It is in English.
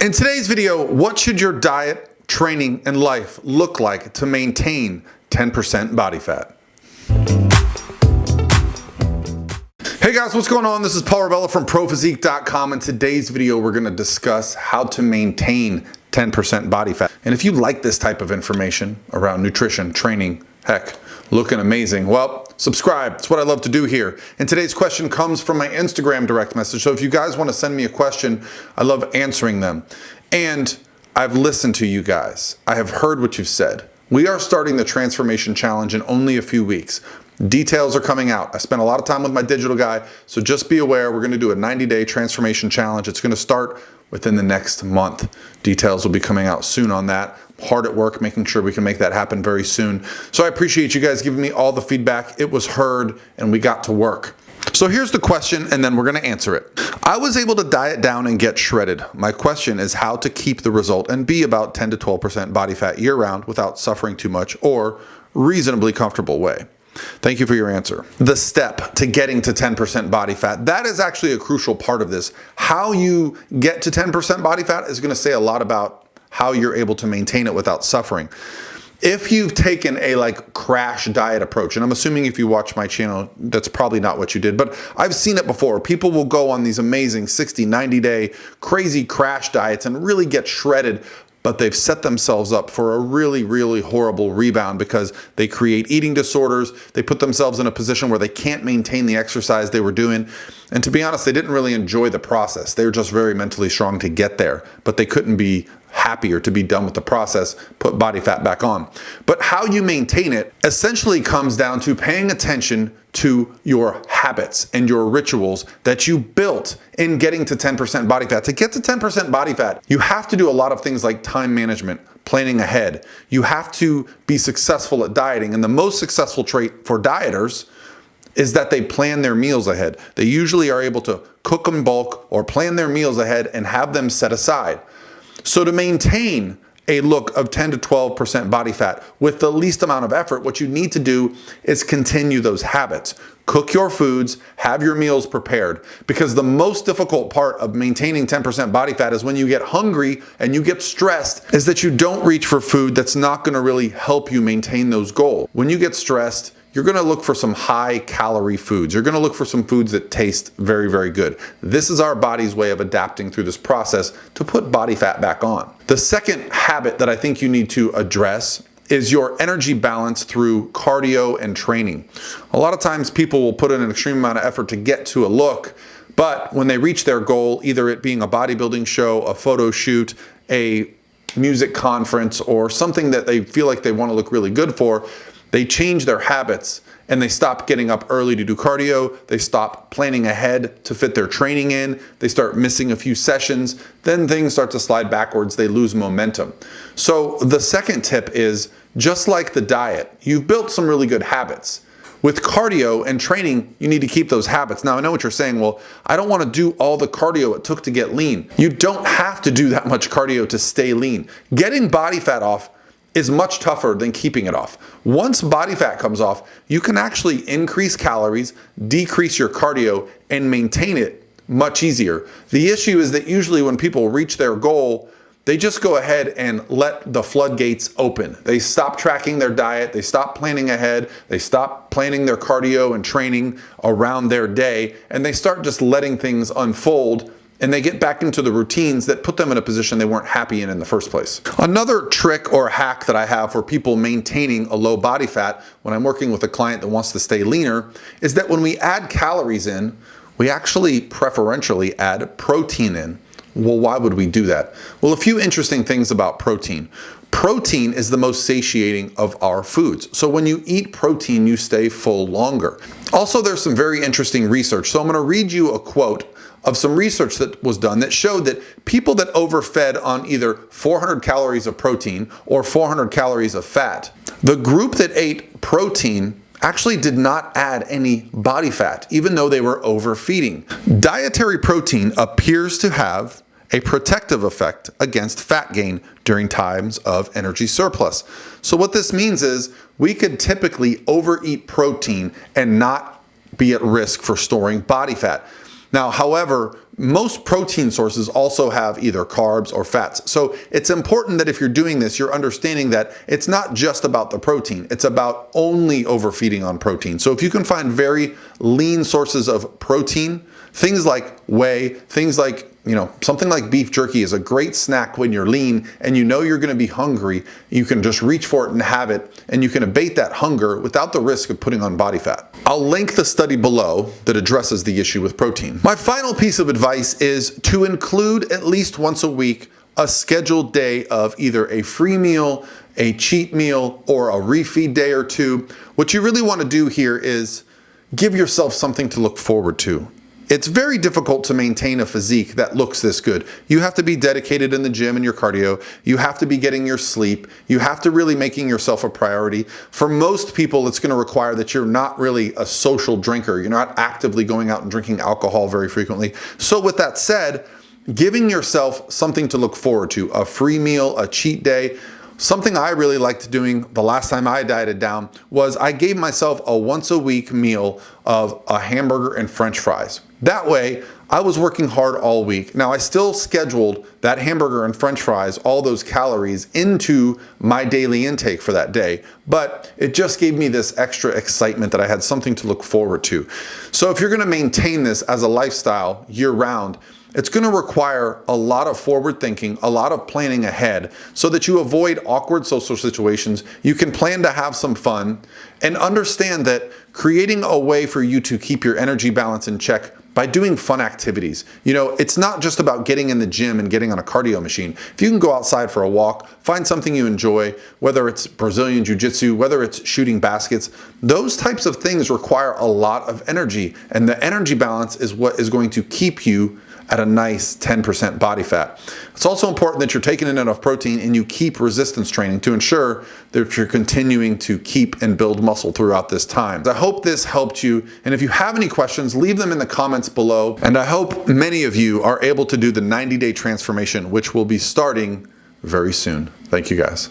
In today's video, what should your diet, training, and life look like to maintain 10% body fat? Hey guys, what's going on? This is Paul Ravella from physique.com. In today's video, we're going to discuss how to maintain 10% body fat. And if you like this type of information around nutrition, training, heck, looking amazing, well, subscribe. It's what I love to do here. And today's question comes from my Instagram direct message. So if you guys want to send me a question, I love answering them. And I've listened to you guys. I have heard what you've said. We are starting the transformation challenge in only a few weeks. Details are coming out. I spent a lot of time with my digital guy, so just be aware we're going to do a 90-day transformation challenge. It's going to start within the next month. Details will be coming out soon on that. Hard at work making sure we can make that happen very soon. So I appreciate you guys giving me all the feedback. It was heard and we got to work. So here's the question, and then we're going to answer it. I was able to diet down and get shredded. My question is how to keep the result and be about 10 to 12% body fat year-round without suffering too much or reasonably comfortable way. Thank you for your answer. The step to getting to 10% body fat, that is actually a crucial part of this. How you get to 10% body fat is going to say a lot about how you're able to maintain it without suffering. If you've taken a crash diet approach, and I'm assuming if you watch my channel, that's probably not what you did, but I've seen it before. People will go on these amazing 60, 90-day crazy crash diets and really get shredded, but they've set themselves up for a really, really horrible rebound because they create eating disorders. They put themselves in a position where they can't maintain the exercise they were doing. And to be honest, they didn't really enjoy the process. They were just very mentally strong to get there, but they couldn't be happier to be done with the process, put body fat back on. But how you maintain it essentially comes down to paying attention to your habits and your rituals that you built in getting to 10% body fat. To get to 10% body fat, you have to do a lot of things like time management, planning ahead. You have to be successful at dieting. And the most successful trait for dieters is that they plan their meals ahead. They usually are able to cook in bulk or plan their meals ahead and have them set aside. So to maintain a look of 10 to 12% body fat with the least amount of effort, what you need to do is continue those habits. Cook your foods, have your meals prepared, because the most difficult part of maintaining 10% body fat is when you get hungry and you get stressed, is that you don't reach for food that's not going to really help you maintain those goals. When you get stressed, you're going to look for some high calorie foods. You're going to look for some foods that taste very, very good. This is our body's way of adapting through this process to put body fat back on. The second habit that I think you need to address is your energy balance through cardio and training. A lot of times people will put in an extreme amount of effort to get to a look, but when they reach their goal, either it being a bodybuilding show, a photo shoot, a music conference, or something that they feel like they want to look really good for, they change their habits and they stop getting up early to do cardio. They stop planning ahead to fit their training in. They start missing a few sessions. Then things start to slide backwards. They lose momentum. So the second tip is, just like the diet, you've built some really good habits. With cardio and training, you need to keep those habits. Now, I know what you're saying. Well, I don't want to do all the cardio it took to get lean. You don't have to do that much cardio to stay lean. Getting body fat off is much tougher than keeping it off. Once body fat comes off, you can actually increase calories, decrease your cardio, and maintain it much easier. The issue is that usually when people reach their goal, they just go ahead and let the floodgates open. They stop tracking their diet, they stop planning ahead, they stop planning their cardio and training around their day, and they start just letting things unfold. And they get back into the routines that put them in a position they weren't happy in the first place. Another trick or hack that I have for people maintaining a low body fat when I'm working with a client that wants to stay leaner is that when we add calories in, we actually preferentially add protein in. Well, why would we do that? Well, a few interesting things about protein. Protein is the most satiating of our foods. So when you eat protein, you stay full longer. Also, there's some very interesting research. So I'm going to read you a quote of some research that was done that showed that people that overfed on either 400 calories of protein or 400 calories of fat, the group that ate protein actually did not add any body fat, even though they were overfeeding. Dietary protein appears to have a protective effect against fat gain during times of energy surplus. So what this means is we could typically overeat protein and not be at risk for storing body fat. Now, however, most protein sources also have either carbs or fats. So it's important that if you're doing this, you're understanding that it's not just about the protein, it's about only overfeeding on protein. So if you can find very lean sources of protein, things like whey, things like, something like beef jerky is a great snack when you're lean and you know you're going to be hungry. You can just reach for it and have it, and you can abate that hunger without the risk of putting on body fat. I'll link the study below that addresses the issue with protein. My final piece of advice is to include at least once a week a scheduled day of either a free meal, a cheat meal, or a refeed day or two. What you really want to do here is give yourself something to look forward to. It's very difficult to maintain a physique that looks this good. You have to be dedicated in the gym and your cardio. You have to be getting your sleep. You have to really making yourself a priority. For most people, it's going to require that you're not really a social drinker. You're not actively going out and drinking alcohol very frequently. So with that said, giving yourself something to look forward to, a free meal, a cheat day. Something I really liked doing the last time I dieted down was I gave myself a once a week meal of a hamburger and French fries. That way, I was working hard all week. Now, I still scheduled that hamburger and French fries, all those calories, into my daily intake for that day, but it just gave me this extra excitement that I had something to look forward to. So if you're gonna maintain this as a lifestyle year-round, it's going to require a lot of forward thinking, a lot of planning ahead so that you avoid awkward social situations. You can plan to have some fun and understand that creating a way for you to keep your energy balance in check by doing fun activities. It's not just about getting in the gym and getting on a cardio machine. If you can go outside for a walk, find something you enjoy, whether it's Brazilian Jiu-Jitsu, whether it's shooting baskets, those types of things require a lot of energy. And the energy balance is what is going to keep you at a nice 10% body fat. It's also important that you're taking in enough protein and you keep resistance training to ensure that you're continuing to keep and build muscle throughout this time. I hope this helped you, and if you have any questions, leave them in the comments below, and I hope many of you are able to do the 90-day transformation, which will be starting very soon. Thank you guys.